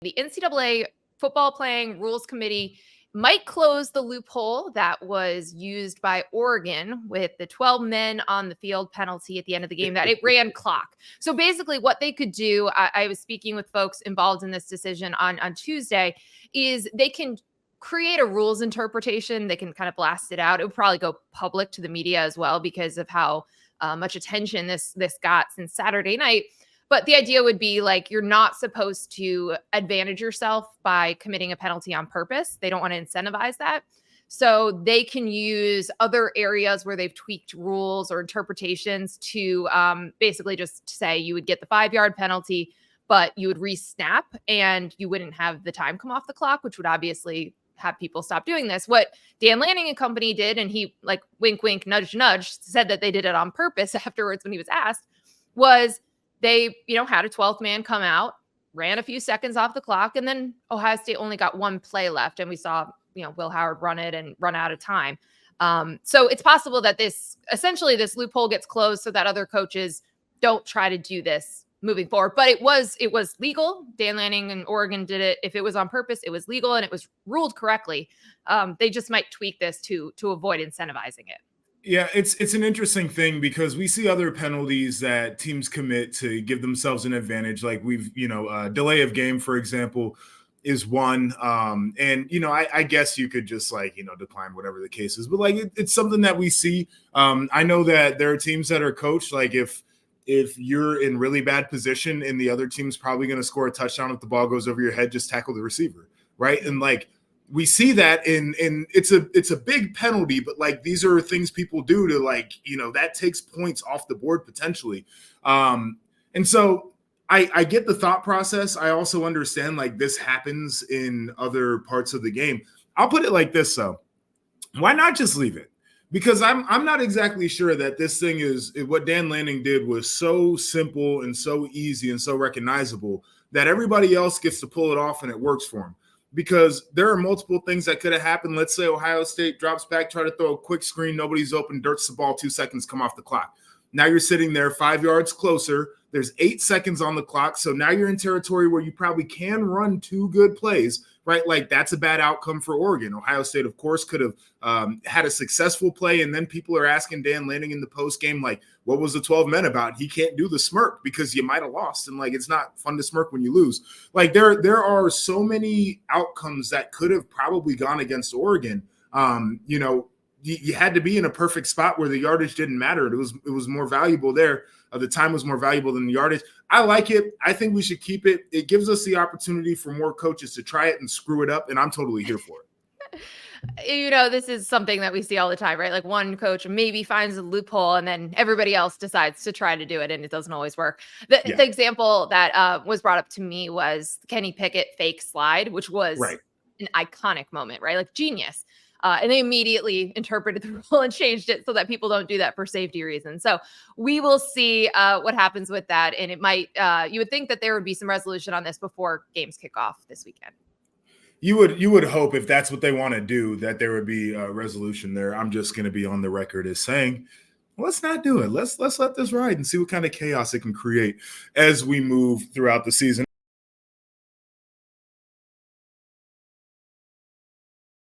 The NCAA football playing rules committee might close the loophole that was used by Oregon with the 12 men on the field penalty at the end of the game, that it ran clock. So basically what they could do, I was speaking with folks involved in this decision on Tuesday, is they can create a rules interpretation. They can kind of blast it out. It would probably go public to the media as well because of how much attention this got since Saturday night. But the idea would be like, you're not supposed to advantage yourself by committing a penalty on purpose. They don't want to incentivize that. So they can use other areas where they've tweaked rules or interpretations to basically just say you would get the 5-yard penalty, but you would re-snap and you wouldn't have the time come off the clock, which would obviously have people stop doing this. What Dan Lanning and company did, and he like wink, wink, nudge, nudge, said that they did it on purpose afterwards when he was asked, was they, had a 12th man come out, ran a few seconds off the clock, and then Ohio State only got one play left. And we saw, Will Howard run it and run out of time. So it's possible that this loophole gets closed so that other coaches don't try to do this moving forward. But it was legal. Dan Lanning and Oregon did it. If it was on purpose, it was legal and it was ruled correctly. They just might tweak this to avoid incentivizing it. Yeah, it's an interesting thing because we see other penalties that teams commit to give themselves an advantage. Like we've, delay of game, for example, is one. And, I guess you could just decline whatever the case is. But it's something that we see. I know that there are teams that are coached. Like if you're in really bad position and the other team's probably going to score a touchdown if the ball goes over your head, just tackle the receiver. Right. And we see that in it's a big penalty, but these are things people do to that takes points off the board potentially. And so I get the thought process. I also understand this happens in other parts of the game. I'll put it like this though. Why not just leave it? Because I'm not exactly sure that this thing is what Dan Lanning did was so simple and so easy and so recognizable that everybody else gets to pull it off and it works for him. Because there are multiple things that could have happened. Let's say Ohio State drops back, try to throw a quick screen, nobody's open, dirts the ball, 2 seconds come off the clock. Now you're sitting there 5 yards closer. There's 8 seconds on the clock. So now you're in territory where you probably can run 2 good plays, right? That's a bad outcome for Oregon. Ohio State, of course, could have had a successful play. And then people are asking Dan Lanning in the post game, what was the 12 men about? He can't do the smirk because you might have lost. And it's not fun to smirk when you lose. There are so many outcomes that could have probably gone against Oregon. You had to be in a perfect spot where the yardage didn't matter. It was more valuable there. The time was more valuable than the yardage. I like it. I think we should keep it. It gives us the opportunity for more coaches to try it and screw it up, and I'm totally here for it. This is something that we see all the time, right? One coach maybe finds a loophole and then everybody else decides to try to do it and it doesn't always work. The example that was brought up to me was Kenny Pickett fake slide, which was an iconic moment, right? Genius. And they immediately interpreted the rule and changed it so that people don't do that for safety reasons. So we will see what happens with that. And it might, you would think that there would be some resolution on this before games kick off this weekend. You would hope if that's what they want to do, that there would be a resolution there. I'm just going to be on the record as saying, let's not do it. Let's let this ride and see what kind of chaos it can create as we move throughout the season.